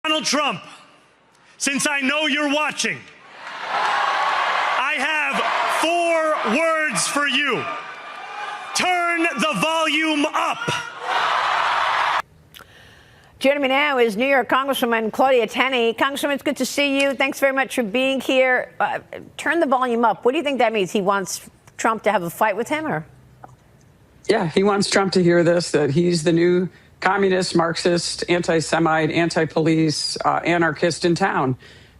Donald Trump, since I know you're watching, I have 4 words for you. Turn the volume up. Joining me now is New York Congresswoman Claudia Tenney. Congresswoman, it's good to see you. Thanks very much for being here. Turn the volume up. What do you think that means? He wants Trump to have a fight with him, or? Yeah, he wants Trump to hear this, that he's the new communist, Marxist, anti-Semite, anti-police, anarchist in town.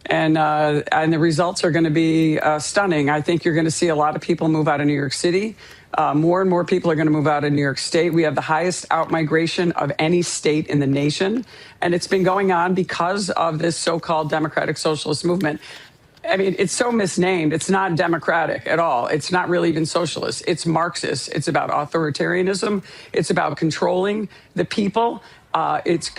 And the results are going to be stunning. I think you're going to see a lot of people move out of New York City. More and more people are going to move out of New York State. We have the highest out-migration of any state in the nation. And it's been going on because of this so-called democratic socialist movement. I mean, it's so misnamed. It's not democratic at all. It's not really even socialist. It's Marxist. It's about authoritarianism. It's about controlling the people. It's,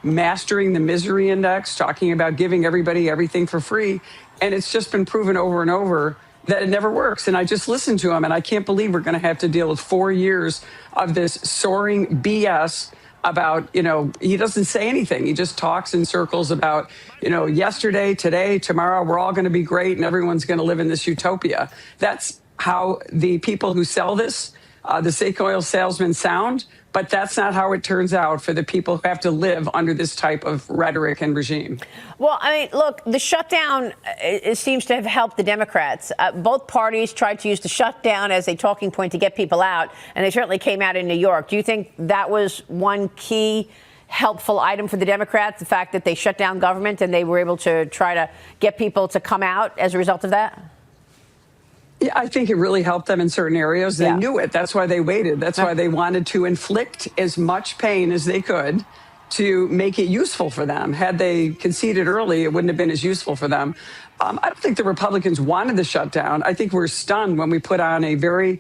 mastering the misery index, talking about giving everybody everything for free. And it's just been proven over and over that it never works. And I just listened to him, and I can't believe we're going to have to deal with 4 years of this soaring BS about, he doesn't say anything. He just talks in circles about, yesterday, today, tomorrow, we're all going to be great and everyone's going to live in this utopia. That's how the people who sell this, the snake oil salesmen, sound. But that's not how it turns out for the people who have to live under this type of rhetoric and regime. Well, I mean, look, the shutdown it seems to have helped the Democrats. Both parties tried to use the shutdown as a talking point to get people out, and they certainly came out in New York. Do you think that was one key helpful item for the Democrats, the fact that they shut down government and they were able to try to get people to come out as a result of that? Yeah, I think it really helped them in certain areas. They knew it. That's why they waited. That's why they wanted to inflict as much pain as they could to make it useful for them. Had they conceded early, it wouldn't have been as useful for them. I don't think the Republicans wanted the shutdown. I think we're stunned when we put on a very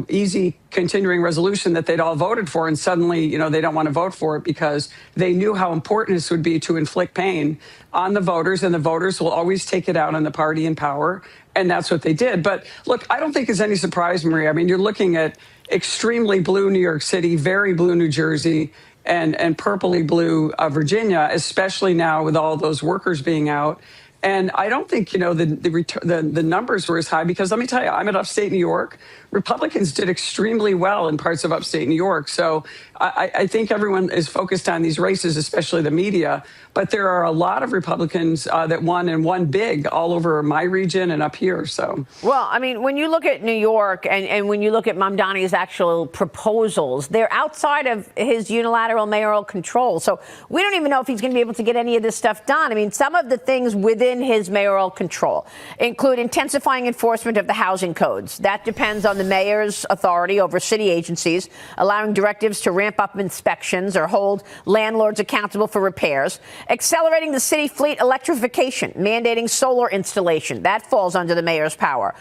easy continuing resolution that they'd all voted for, and suddenly, they don't want to vote for it because they knew how important this would be to inflict pain on the voters, and the voters will always take it out on the party in power, and that's what they did. But look, I don't think it's any surprise, Maria. I mean, you're looking at extremely blue New York City, very blue New Jersey, and purpley blue Virginia, especially now with all those workers being out. And I don't think, the numbers were as high because, let me tell you, I'm in upstate New York. Republicans did extremely well in parts of upstate New York. So I think everyone is focused on these races, especially the media. But there are a lot of Republicans that won, and won big, all over my region and up here. So, well, I mean, when you look at New York and when you look at Mamdani's actual proposals, they're outside of his unilateral mayoral control. So we don't even know if he's going to be able to get any of this stuff done. I mean, some of the things within his mayoral control include intensifying enforcement of the housing codes. That depends on the mayor's authority over city agencies, allowing directives to ramp up inspections or hold landlords accountable for repairs, accelerating the city fleet electrification, mandating solar installation. That falls under the mayor's power.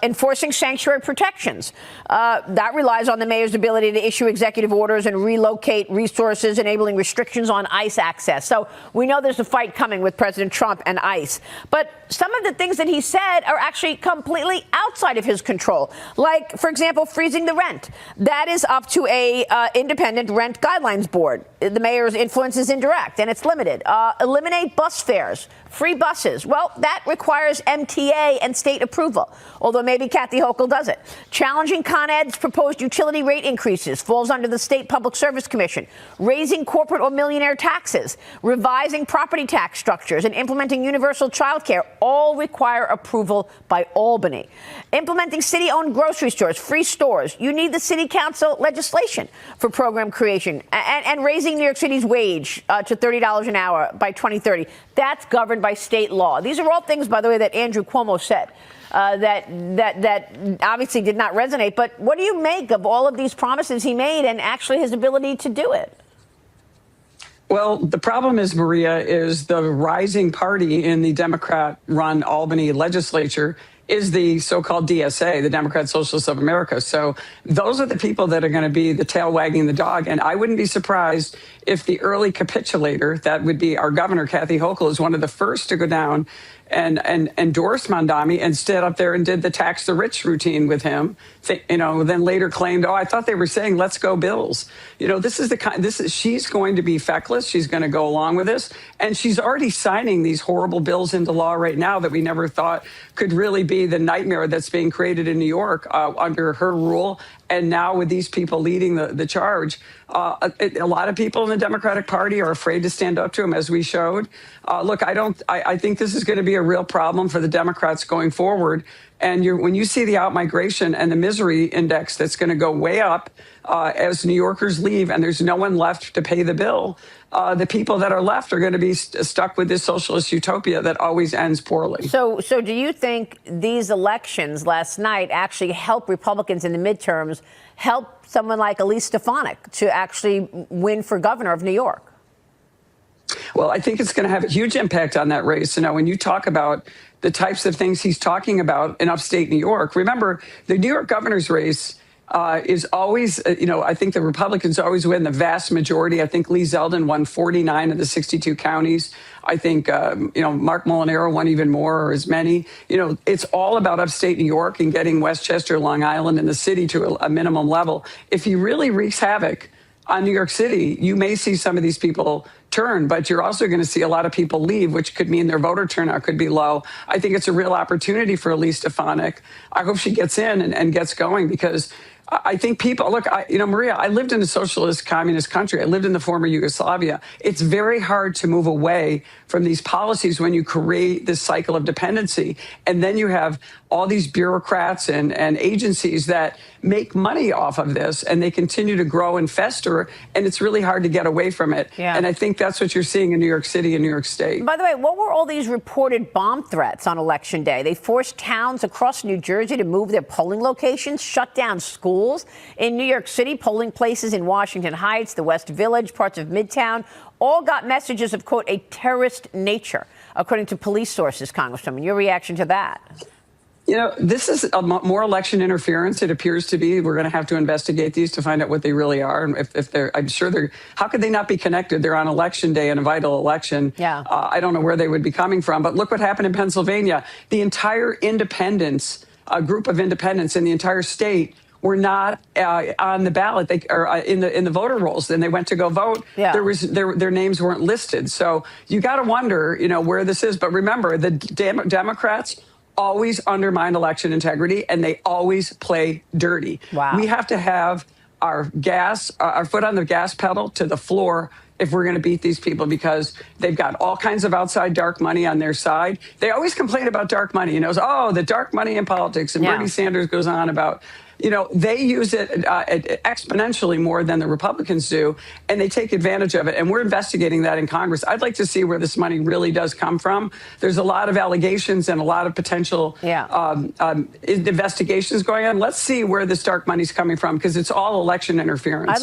Enforcing sanctuary protections. That relies on the mayor's ability to issue executive orders and relocate resources, enabling restrictions on ICE access. So we know there's a fight coming with President Trump and ICE. But some of the things that he said are actually completely outside of his control. Like, for example, freezing the rent. That is up to a independent rent guidelines board. The mayor's influence is indirect and it's limited. Eliminate bus fares, free buses. Well, that requires MTA and state approval, although maybe Kathy Hochul does it. Challenging Con Ed's proposed utility rate increases falls under the State Public Service Commission. Raising corporate or millionaire taxes, revising property tax structures, and implementing universal child care all require approval by Albany. Implementing city-owned grocery stores, free stores. You need the city council legislation for program creation, and raising New York City's wage to $30 an hour by 2030. That's governed by state law. These are all things, by the way, that Andrew Cuomo said that obviously did not resonate. But what do you make of all of these promises he made and actually his ability to do it? Well, the problem is, Maria, is the rising party in the Democrat-run Albany legislature is the so-called DSA, the Democrat Socialists of America. So those are the people that are going to be the tail wagging the dog. And I wouldn't be surprised if the early capitulator, that would be our governor, Kathy Hochul, is one of the first to go down and endorsed Mamdani and stood up there and did the tax the rich routine with him, then later claimed, oh, I thought they were saying, let's go bills. She's going to be feckless. She's going to go along with this. And she's already signing these horrible bills into law right now that we never thought could really be the nightmare that's being created in New York under her rule. And now with these people leading the charge, a lot of people in the Democratic Party are afraid to stand up to him, as we showed. Look, I think this is going to be a real problem for the Democrats going forward. And when you see the outmigration and the misery index that's going to go way up as New Yorkers leave and there's no one left to pay the bill, the people that are left are going to be stuck with this socialist utopia that always ends poorly. So do you think these elections last night actually help Republicans in the midterms, help someone like Elise Stefanik to actually win for governor of New York? Well, I think it's going to have a huge impact on that race. When you talk about the types of things he's talking about in upstate New York, remember, the New York governor's race is always, I think the Republicans always win the vast majority. I think Lee Zeldin won 49 of the 62 counties. I think, Mark Molinaro won even more or as many. It's all about upstate New York and getting Westchester, Long Island, and the city to a minimum level. If he really wreaks havoc on New York City, you may see some of these people turn, but you're also going to see a lot of people leave, which could mean their voter turnout could be low. I think it's a real opportunity for Elise Stefanik. I hope she gets in and gets going, because I think people, look, Maria, I lived in a socialist communist country. I lived in the former Yugoslavia. It's very hard to move away from these policies when you create this cycle of dependency. And then you have all these bureaucrats and agencies that make money off of this, and they continue to grow and fester, and it's really hard to get away from it. Yeah. And I think that's what you're seeing in New York City and New York State. By the way, what were all these reported bomb threats on Election Day? They forced towns across New Jersey to move their polling locations, shut down schools. In New York City, polling places in Washington Heights, the West Village, parts of Midtown, all got messages of, quote, a terrorist nature, according to police sources, Congresswoman. Your reaction to that? This is more election interference. It appears to be. We're going to have to investigate these to find out what they really are. And if they're, I'm sure they're, how could they not be connected? They're on Election Day in a vital election. Yeah. I don't know where they would be coming from. But look what happened in Pennsylvania. The entire independents, a group of independents in the entire state, were not on the ballot. They are in the voter rolls. Then they went to go vote. Yeah. Their names weren't listed. So you got to wonder, where this is. But remember, the Democrats always undermine election integrity, and they always play dirty. Wow. We have to have our foot on the gas pedal to the floor if we're going to beat these people, because they've got all kinds of outside dark money on their side. They always complain about dark money. The dark money in politics. And Bernie Sanders goes on about, they use it exponentially more than the Republicans do, and they take advantage of it. And we're investigating that in Congress. I'd like to see where this money really does come from. There's a lot of allegations and a lot of potential investigations going on. Let's see where this dark money's coming from, because it's all election interference.